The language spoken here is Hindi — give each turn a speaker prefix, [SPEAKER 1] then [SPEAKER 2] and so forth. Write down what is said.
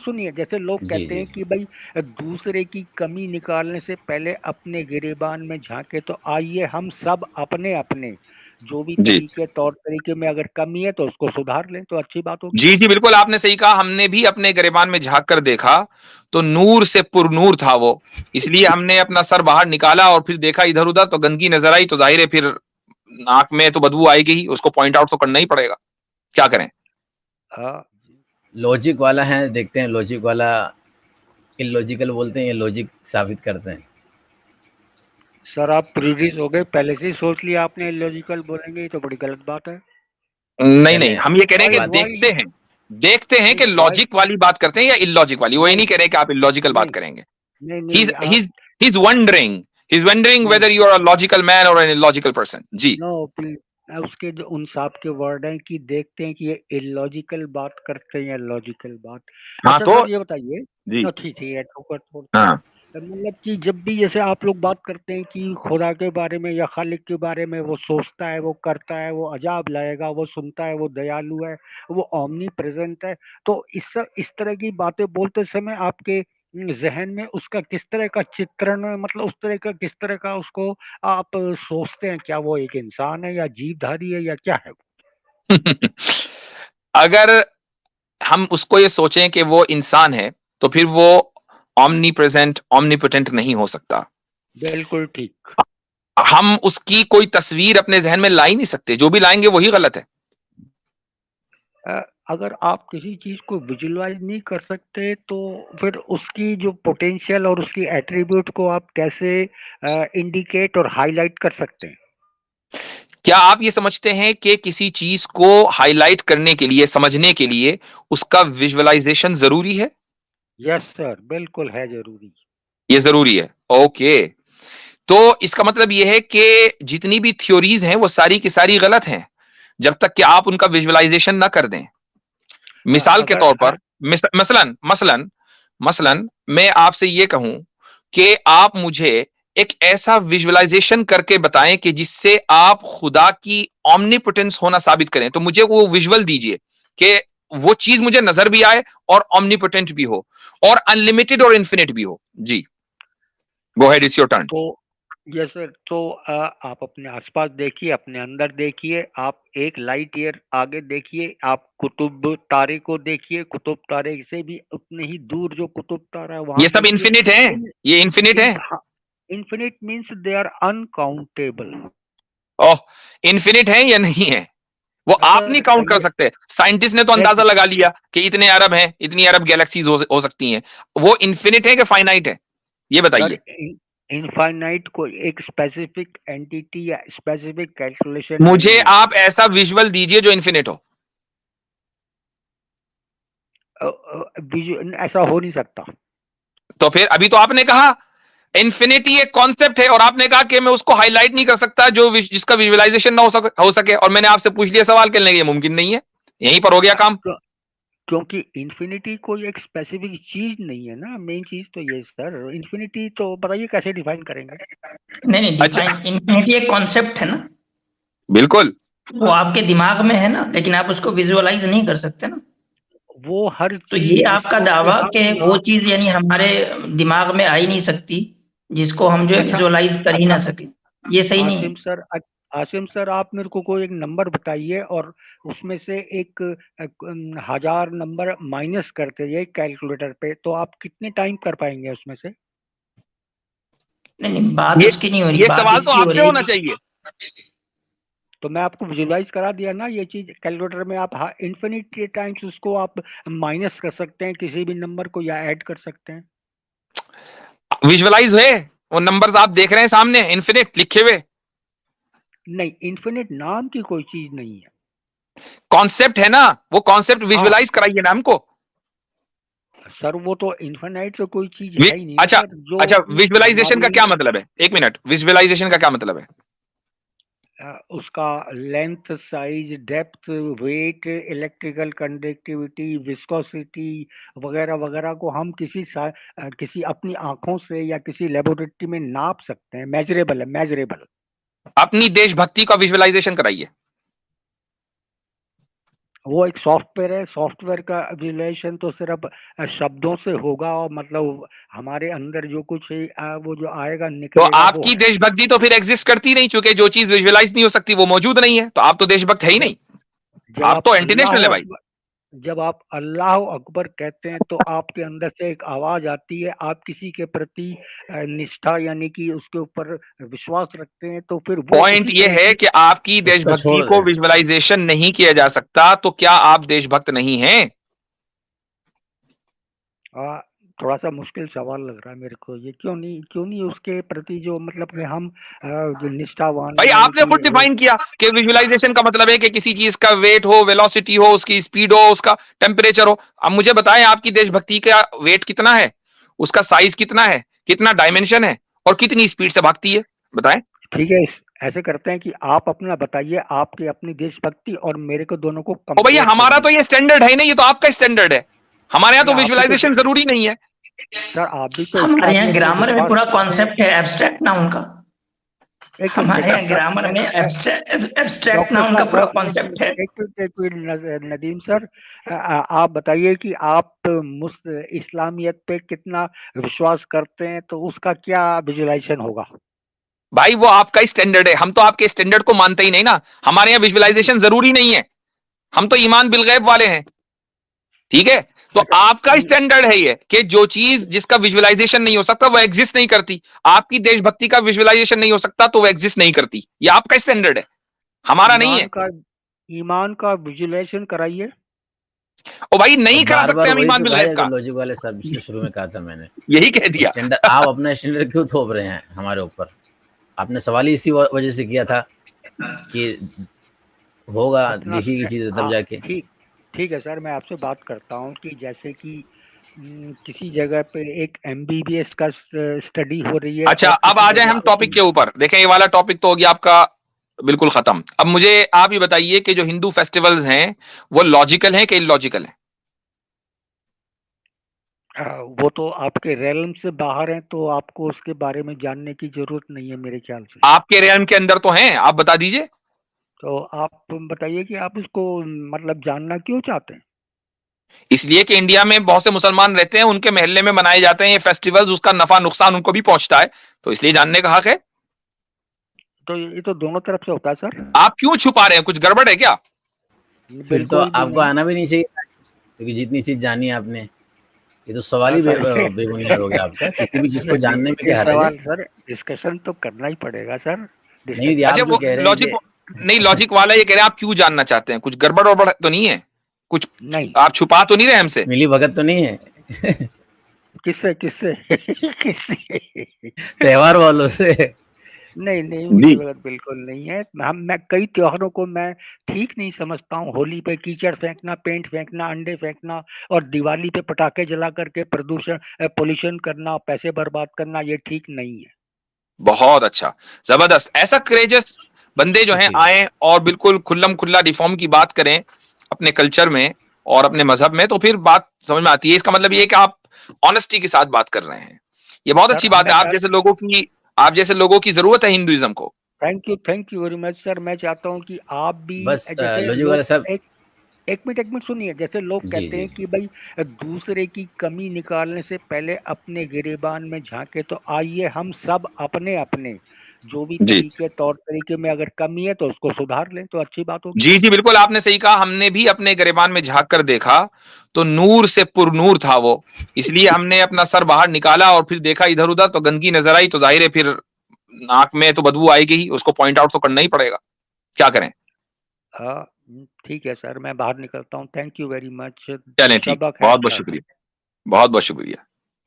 [SPEAKER 1] सुनिए, जैसे लोग
[SPEAKER 2] जी
[SPEAKER 1] कहते
[SPEAKER 2] जी
[SPEAKER 1] हैं कि भाई दूसरे की कमी निकालने से पहले अपने गिरेबान में झांके, तो आइए हम सब अपने अपने जो भी
[SPEAKER 2] जी
[SPEAKER 1] तरीके तौर तरीके में अगर कमी है तो उसको सुधार लें, तो अच्छी बात होगी।
[SPEAKER 2] जी जी, बिल्कुल आपने सही कहा। हमने भी अपने गिरेबान में झांक कर देखा तो नूर से पुरनूर था वो, इसलिए हमने अपना सर बाहर निकाला और फिर देखा इधर उधर तो गंदगी नजर आई, तो जाहिर है फिर नाक में तो बदबू आएगी ही, उसको पॉइंट आउट तो करना ही पड़ेगा, क्या करें।
[SPEAKER 1] हाँ
[SPEAKER 2] लॉजिक वाला है, देखते हैं लॉजिक वाला इलॉजिकल बोलते हैं या लॉजिक साबित करते हैं।
[SPEAKER 1] सर, आप प्रीवियस हो गए, पहले से ही सोच लिया आपने लॉजिकल बोलेंगे, ये तो बड़ी गलत बात है।
[SPEAKER 2] नहीं नहीं,
[SPEAKER 1] नहीं,
[SPEAKER 2] नहीं हम ये कह रहे हैं
[SPEAKER 1] वाई
[SPEAKER 2] कि
[SPEAKER 1] वाई
[SPEAKER 2] देखते हैं, देखते हैं
[SPEAKER 1] नहीं
[SPEAKER 2] कि
[SPEAKER 1] वाई
[SPEAKER 2] लॉजिक वाली बात करते हैं या इलॉजिक वाली। वो ये
[SPEAKER 1] नहीं
[SPEAKER 2] नहीं कह रहे कि आप इलॉजिकल बात
[SPEAKER 1] नहीं
[SPEAKER 2] करेंगे।
[SPEAKER 1] नहीं
[SPEAKER 2] he's
[SPEAKER 1] नहीं आप
[SPEAKER 2] he's he's wondering,
[SPEAKER 1] नहीं
[SPEAKER 2] whether you are a logical man or an illogical person। जी
[SPEAKER 1] नो प्लीज, उसके जो उन साहब के वर्ड हैं कि देखते हैं कि ये इलॉजिकल बात करते हैं या लॉजिकल बात।
[SPEAKER 2] हाँ
[SPEAKER 1] अच्छा
[SPEAKER 2] तो
[SPEAKER 1] सर, ये बताइए।
[SPEAKER 2] जी
[SPEAKER 1] ठीक है, ठोकर छोड़ते हैं।
[SPEAKER 2] हाँ
[SPEAKER 1] मतलब कि जब भी जैसे आप लोग बात करते हैं कि खुदा के बारे में या खालिक के बारे में, वो सोचता है, वो करता है, वो अजाब लाएगा, वो सुनता है, वो दयालु है, वो ओमनी प्रेजेंट है, तो इस तरह की बातें बोलते समय आपके जहन में उसका किस तरह का चित्रण, मतलब उस तरह का किस तरह का उसको आप सोचते हैं? क्या वो एक इंसान है या जीवधारी है या क्या है वो?
[SPEAKER 2] अगर हम उसको ये सोचें कि वो इंसान है तो फिर वो ऑमनी प्रेजेंट ऑमनीपोटेंट नहीं हो सकता।
[SPEAKER 1] बिल्कुल ठीक।
[SPEAKER 2] हम उसकी कोई तस्वीर अपने जहन में ला ही नहीं सकते, जो भी लाएंगे वही गलत है।
[SPEAKER 1] अगर आप किसी चीज को विजुअलाइज नहीं कर सकते, तो फिर उसकी जो पोटेंशियल और उसकी एट्रीब्यूट को आप कैसे इंडिकेट और हाईलाइट कर सकते हैं?
[SPEAKER 2] क्या आप ये समझते हैं कि किसी चीज को हाईलाइट करने के लिए, समझने के लिए उसका विजुअलाइजेशन जरूरी है?
[SPEAKER 1] यस सर, बिल्कुल है जरूरी।
[SPEAKER 2] ये जरूरी है, ओके। तो इसका मतलब यह है कि जितनी भी थ्योरीज हैं वो सारी की सारी गलत हैं जब तक कि आप उनका विजुअलाइजेशन ना कर दें। मिसाल के
[SPEAKER 1] अगर
[SPEAKER 2] तौर पर मसलन मसलन मसलन मैं आपसे यह कहूं कि आप मुझे एक ऐसा विजुअलाइजेशन करके बताएं कि जिससे आप खुदा की ऑमनीपोटेंस होना साबित करें, तो मुझे वो विजुअल दीजिए कि वो चीज मुझे नजर भी आए और ऑमनीपोटेंट भी हो और अनलिमिटेड और इन्फिनिट भी हो। जी, गो हेड, इट्स योर टर्न।
[SPEAKER 1] तो यस सर, तो आप अपने आसपास देखिए, अपने अंदर देखिए, आप एक लाइट ईयर आगे देखिए, आप कुतुब तारे को देखिए, कुतुब तारे से भी उतने ही दूर जो कुतुब तारा है वहां
[SPEAKER 2] ये सब
[SPEAKER 1] देखिए।
[SPEAKER 2] इन्फिनिट है,
[SPEAKER 1] इन
[SPEAKER 2] ये इन्फिनिट है।
[SPEAKER 1] In infinite means they are uncountable.
[SPEAKER 2] Oh, infinite है या नहीं है वो आप नहीं
[SPEAKER 1] सर
[SPEAKER 2] काउंट कर सकते। साइंटिस्ट ने तो अंदाजा
[SPEAKER 1] देखिए
[SPEAKER 2] लगा लिया कि इतने अरब हैं, इतनी अरब गैलेक्सीज हो सकती हैं। वो इन्फिनिट है कि फाइनाइट है, ये
[SPEAKER 1] सर,
[SPEAKER 2] बताइए।
[SPEAKER 1] इनफाइनाइट को एक स्पेसिफिक एंटिटी या स्पेसिफिक कैलकुलेशन
[SPEAKER 2] मुझे
[SPEAKER 1] नहीं है।
[SPEAKER 2] आप ऐसा विजुअल दीजिए जो इन्फिनिट हो।
[SPEAKER 1] ऐसा हो नहीं सकता।
[SPEAKER 2] तो फिर अभी तो आपने कहा इन्फिनिटी एक कॉन्सेप्ट है और आपने कहा कि मैं उसको हाईलाइट नहीं कर सकता जो जिसका विजुअलाइजेशन ना हो सके, और मैंने आपसे पूछ लिया सवाल करने के लिए मुमकिन नहीं है। यहीं पर हो गया काम।
[SPEAKER 1] क्यों- क्योंकि इन्फिनिटी कोई एक स्पेसिफिक चीज नहीं है ना, मेन चीज तो ये सर, इन्फिनिटी तो बताइए कैसे डिफाइन करेंगे?
[SPEAKER 3] नहीं नहीं,
[SPEAKER 2] अच्छा,
[SPEAKER 3] डिफाइन इन्फिनिटी एक कॉन्सेप्ट है ना,
[SPEAKER 2] बिल्कुल।
[SPEAKER 3] वो आपके दिमाग में है ना, लेकिन आप उसको विजुअलाइज नहीं कर सकते ना।
[SPEAKER 1] वो हर
[SPEAKER 3] तो
[SPEAKER 1] चीज
[SPEAKER 3] ये आपका
[SPEAKER 1] जिसको कि
[SPEAKER 3] दावा
[SPEAKER 1] हम
[SPEAKER 3] कि वो चीज यानी हमारे दिमाग में आ ही नहीं सकती जिसको हम जो है
[SPEAKER 1] अच्छा
[SPEAKER 3] विजुअलाइज कर ही
[SPEAKER 1] अच्छा
[SPEAKER 3] ना सके, ये सही नहीं है।
[SPEAKER 1] आसिम सर, आसिम सर, आप मेरे को कोई एक नंबर बताइए और उसमें से एक 1000 नंबर माइनस करते जाइए कैलकुलेटर पे, तो आप कितने टाइम कर पाएंगे उसमें से?
[SPEAKER 3] नहीं नहीं, बात
[SPEAKER 2] ये
[SPEAKER 3] उसकी नहीं हो रही,
[SPEAKER 2] ये
[SPEAKER 3] बात
[SPEAKER 2] सवाल तो
[SPEAKER 3] इसकी हो
[SPEAKER 2] आपसे
[SPEAKER 3] रही है
[SPEAKER 2] होना
[SPEAKER 3] कि
[SPEAKER 2] चाहिए।
[SPEAKER 1] तो मैं आपको विजुअलाइज करा दिया ना ये चीज, कैलकुलेटर में आप इन्फिनिट टाइम्स उसको आप माइनस कर सकते हैं किसी भी नंबर को, या ऐड कर सकते हैं।
[SPEAKER 2] विजुअलाइज हुए वो नंबर्स आप देख रहे हैं सामने इन्फिनिट लिखे हुए।
[SPEAKER 1] नहीं, इन्फिनिट नाम की कोई चीज नहीं है।
[SPEAKER 2] कॉन्सेप्ट है ना, वो कॉन्सेप्ट
[SPEAKER 1] हाँ
[SPEAKER 2] विजुअलाइज कराइए ना हमको।
[SPEAKER 1] सर, वो तो इन्फिनाइट से कोई चीज है ही नहीं ना
[SPEAKER 2] अच्छा,
[SPEAKER 1] सर, जो
[SPEAKER 2] अच्छा,
[SPEAKER 1] कि
[SPEAKER 2] विजुअलाइजेशन का
[SPEAKER 1] हमारी
[SPEAKER 2] क्या मतलब है? एक मिनट, विजुअलाइजेशन का क्या मतलब है?
[SPEAKER 1] उसका length, size, depth, weight, electrical conductivity, viscosity वगैरह वगैरह को हम किसी अपनी आंखों से या किसी लेबोरेटरी में नाप सकते हैं, मेजरेबल है, मेजरेबल।
[SPEAKER 2] अपनी देशभक्ति का विजुअलाइजेशन कराइए।
[SPEAKER 1] वो एक सॉफ्टवेयर है, सॉफ्टवेयर का विजुअलाइजेशन तो सिर्फ शब्दों से होगा, और मतलब हमारे अंदर जो कुछ है, वो जो आएगा
[SPEAKER 2] तो
[SPEAKER 1] निकलेगा वो
[SPEAKER 2] आपकी
[SPEAKER 1] है।
[SPEAKER 2] देशभक्ति तो फिर एग्जिस्ट करती नहीं, चूंकि जो चीज विजुअलाइज नहीं हो सकती वो मौजूद नहीं है, तो आप तो देशभक्त है ही
[SPEAKER 1] जब
[SPEAKER 2] नहीं।
[SPEAKER 1] जब
[SPEAKER 2] आप
[SPEAKER 1] आप
[SPEAKER 2] तो एंटी
[SPEAKER 1] अल्लाह
[SPEAKER 2] नेशनल है भाई।
[SPEAKER 1] अकबर जब आप अल्लाह अकबर कहते हैं तो आपके अंदर से एक आवाज आती है, आप किसी के प्रति निष्ठा यानी कि उसके ऊपर विश्वास रखते हैं, तो फिर वो
[SPEAKER 2] पॉइंट
[SPEAKER 1] उसी
[SPEAKER 2] ये
[SPEAKER 1] तरह
[SPEAKER 2] है
[SPEAKER 1] की।
[SPEAKER 2] कि आपकी
[SPEAKER 4] उसको
[SPEAKER 2] देशभक्ति
[SPEAKER 4] छोड़
[SPEAKER 2] को
[SPEAKER 4] दें।
[SPEAKER 2] विजुअलाइजेशन नहीं किया जा सकता, तो क्या आप देशभक्त नहीं हैं?
[SPEAKER 1] आ, थोड़ा सा मुश्किल सवाल लग रहा है मेरे को ये, क्यों नहीं उसके प्रति जो मतलब कि हम जो निष्ठावान
[SPEAKER 2] भाई
[SPEAKER 1] यानी
[SPEAKER 2] आपने
[SPEAKER 1] कि
[SPEAKER 2] खुद डिफाइन किया कि विजुअलाइजेशन का मतलब है कि किसी चीज का वेट हो, वेलोसिटी हो, उसकी स्पीड हो, उसका टेम्परेचर हो। अब मुझे बताएं आपकी देशभक्ति का वेट कितना है, उसका साइज कितना है, कितना डायमेंशन है, और कितनी स्पीड से भागती है, बताएं।
[SPEAKER 1] ठीक है, ऐसे करते हैं कि आप अपना बताइए, आपकी अपनी देशभक्ति, और मेरे को दोनों को
[SPEAKER 2] ओ भैया
[SPEAKER 1] कंपेयर
[SPEAKER 2] हमारा
[SPEAKER 1] करिए।
[SPEAKER 2] तो ये स्टैंडर्ड है नहीं, ये तो आपका स्टैंडर्ड है। हमारे यहाँ
[SPEAKER 1] नहीं,
[SPEAKER 2] तो
[SPEAKER 1] आपकी तो
[SPEAKER 2] विजुअलाइजेशन जरूरी नहीं है।
[SPEAKER 1] सर आप भी तो
[SPEAKER 3] हमारे यहाँ
[SPEAKER 1] इस्लामियत में
[SPEAKER 3] ग्रामर में
[SPEAKER 1] विश्वास
[SPEAKER 3] पूरा
[SPEAKER 1] करते हैं।
[SPEAKER 3] कॉन्सेप्ट है एब्स्ट्रैक्ट नाउन का। हमारे यहाँ ग्रामर में एब्स्ट्रैक्ट
[SPEAKER 1] डॉक्टर
[SPEAKER 3] नाउन का
[SPEAKER 1] साहब,
[SPEAKER 3] पूरा कॉन्सेप्ट है।
[SPEAKER 1] एक मिनट नदीम सर, आप बताइए कि आप इस्लामियत पे कितना विश्वास करते हैं, तो उसका क्या विजुअलाइजेशन होगा?
[SPEAKER 2] भाई वो आपका स्टैंडर्ड है, हम तो आपके स्टैंडर्ड को मानते ही नहीं ना। हमारे यहाँ विजुअलाइजेशन जरूरी नहीं है, हम तो ईमान बिलगैब वाले हैं। ठीक है, तो
[SPEAKER 1] अच्छा,
[SPEAKER 2] आपका स्टैंडर्ड है ये कि जो चीज जिसका विजुअलाइजेशन नहीं हो सकता वो एग्जिस्ट नहीं करती। आपकी देशभक्ति का विजुअलाइजेशन नहीं हो सकता तो वो एग्जिस्ट नहीं करती, ये आपका स्टैंडर्ड है, हमारा नहीं
[SPEAKER 1] ईमान
[SPEAKER 2] है।
[SPEAKER 1] का ईमान का विजुअलाइजेशन कराइए।
[SPEAKER 2] ओ भाई
[SPEAKER 4] और
[SPEAKER 2] नहीं करा
[SPEAKER 4] बार
[SPEAKER 2] सकते
[SPEAKER 4] बार
[SPEAKER 2] हम
[SPEAKER 4] वही
[SPEAKER 2] ईमान
[SPEAKER 4] क्यों कहा
[SPEAKER 2] बिलगैब
[SPEAKER 4] जाए जो
[SPEAKER 2] का,
[SPEAKER 4] लॉजिक वाले सर पिछले शुरू में कहा था मैंने।
[SPEAKER 2] यही कह दिया।
[SPEAKER 4] स्टैंडर्ड आप अपना स्टैंडर्ड क्यों थोप रहे हैं हमारे ऊपर? आपने सवाल ही इसी वजह से किया था कि होगा,
[SPEAKER 1] अपना
[SPEAKER 4] देखिए चीजें तब
[SPEAKER 1] हाँ,
[SPEAKER 4] जाके।
[SPEAKER 1] ठीक ठीक है सर, मैं आपसे बात करता हूँ कि जैसे कि किसी जगह पे एक एमबीबीएस का स्टडी हो रही है,
[SPEAKER 2] अच्छा
[SPEAKER 1] और
[SPEAKER 2] अब
[SPEAKER 1] किसी
[SPEAKER 2] आ जाए
[SPEAKER 1] जगह
[SPEAKER 2] हम
[SPEAKER 1] पे
[SPEAKER 2] टॉपिक के ऊपर। देखें ये वाला टॉपिक तो हो गया आपका बिल्कुल खत्म। अब मुझे आप ये बताइए कि जो हिंदू फेस्टिवल्स हैं वो लॉजिकल हैं कि इलॉजिकल हैं?
[SPEAKER 1] वो तो आपके रेलम से बाहर है, तो आपको उसके बारे में जानने की जरूरत नहीं है मेरे ख्याल से।
[SPEAKER 2] आपके रेलम के अंदर तो हैं, आप बता दीजिए।
[SPEAKER 1] तो आप बताइए कि आप उसको मतलब जानना क्यों चाहते हैं?
[SPEAKER 2] इसलिए कि इंडिया में बहुत से मुसलमान रहते हैं, उनके मोहल्ले में मनाए जाते हैं ये फेस्टिवल्स, उसका नफा नुकसान उनको भी पहुंचता है, तो इसलिए जानने का हक है।
[SPEAKER 1] तो ये तो दोनों तरफ से होता है सर।
[SPEAKER 2] आप क्यों छुपा रहे हैं, कुछ गड़बड़ है क्या?
[SPEAKER 4] फिर तो
[SPEAKER 1] बिल्कुल भी
[SPEAKER 4] आपको
[SPEAKER 1] नहीं।
[SPEAKER 4] आना भी नहीं चाहिए, क्योंकि जितनी चीज जानी है आपने, ये तो सवाल
[SPEAKER 1] हाँ
[SPEAKER 4] ही
[SPEAKER 1] सर,
[SPEAKER 4] बेबुनियाद हो गया आपका। किसी भी चीज को जानने में
[SPEAKER 1] ये
[SPEAKER 4] क्या हर्ज है?
[SPEAKER 1] सवाल सर, डिस्कशन तो करना ही पड़ेगा सर,
[SPEAKER 4] नहीं,
[SPEAKER 1] डिस्कशन।
[SPEAKER 4] आप
[SPEAKER 2] अच्छा
[SPEAKER 4] जो
[SPEAKER 2] वो
[SPEAKER 4] कह रहे हैं
[SPEAKER 2] लॉजिक,
[SPEAKER 4] कि
[SPEAKER 2] नहीं लॉजिक वाला ये कह रहे हैं आप क्यों जानना चाहते हैं, कुछ गड़बड़ वड़बड़ तो नहीं है, कुछ
[SPEAKER 1] नहीं,
[SPEAKER 2] आप छुपा तो नहीं रहे हमसे?
[SPEAKER 4] मिली भगत तो नहीं है?
[SPEAKER 1] किससे किससे किससे?
[SPEAKER 4] त्योहार वालों से?
[SPEAKER 1] नहीं नहीं,
[SPEAKER 2] जी।
[SPEAKER 1] मिली भगत बिल्कुल नहीं है। मैं कई त्योहारों को मैं ठीक नहीं समझता हूँ। होली पे कीचड़ फेंकना, पेंट फेंकना, अंडे फेंकना, और दिवाली पे पटाखे जला करके पोल्यूशन करना, पैसे बर्बाद करना, ये ठीक नहीं है।
[SPEAKER 2] बहुत अच्छा, जबरदस्त। ऐसा करेजस बंदे जो हैं
[SPEAKER 4] शुक्रिया।
[SPEAKER 2] आए और बिल्कुल खुल्लम खुल्ला रिफॉर्म की बात करें अपने कल्चर में और अपने मजहब में, तो फिर बात समझ में आती है। इसका मतलब ये है कि आप ऑनेस्टी के साथ बात कर रहे हैं, ये बहुत
[SPEAKER 1] सर
[SPEAKER 2] अच्छी बात
[SPEAKER 1] मैं
[SPEAKER 2] है। आप जैसे लोगों की जरूरत है हिंदुइज्म को।
[SPEAKER 1] Thank you very much sir. मैं चाहता हूँ कि आप भी
[SPEAKER 4] बस
[SPEAKER 1] जैसे
[SPEAKER 4] लॉजिक वाले
[SPEAKER 1] लोग
[SPEAKER 4] साहब।
[SPEAKER 1] एक मिनट सुनिए। जैसे लोग
[SPEAKER 4] जी
[SPEAKER 1] कहते
[SPEAKER 4] जी
[SPEAKER 1] हैं
[SPEAKER 4] जी।
[SPEAKER 1] कि भाई दूसरे की कमी निकालने से पहले अपने गिरेबान में झांके, तो आइए हम सब अपने अपने जो भी
[SPEAKER 2] जी
[SPEAKER 1] तरीके तौर तरीके में अगर कमी है तो उसको सुधार लें, तो अच्छी बात होगी।
[SPEAKER 2] जी जी बिल्कुल, आपने सही कहा। हमने भी अपने गिरेबान में झांक कर देखा तो नूर से पुरनूर था वो, इसलिए हमने अपना सर बाहर निकाला और फिर देखा इधर उधर तो गंदगी नजर आई, तो जाहिर है फिर नाक में तो बदबू आएगी ही, उसको पॉइंट आउट तो करना ही पड़ेगा, क्या करें।
[SPEAKER 1] हाँ, ठीक है सर, मैं बाहर निकलता हूँ। Thank you very much.
[SPEAKER 2] चलें ठीक,
[SPEAKER 1] शबा खैर
[SPEAKER 2] बहुत बहुत
[SPEAKER 1] सर।
[SPEAKER 2] शुक्रिया, बहुत बहुत शुक्रिया।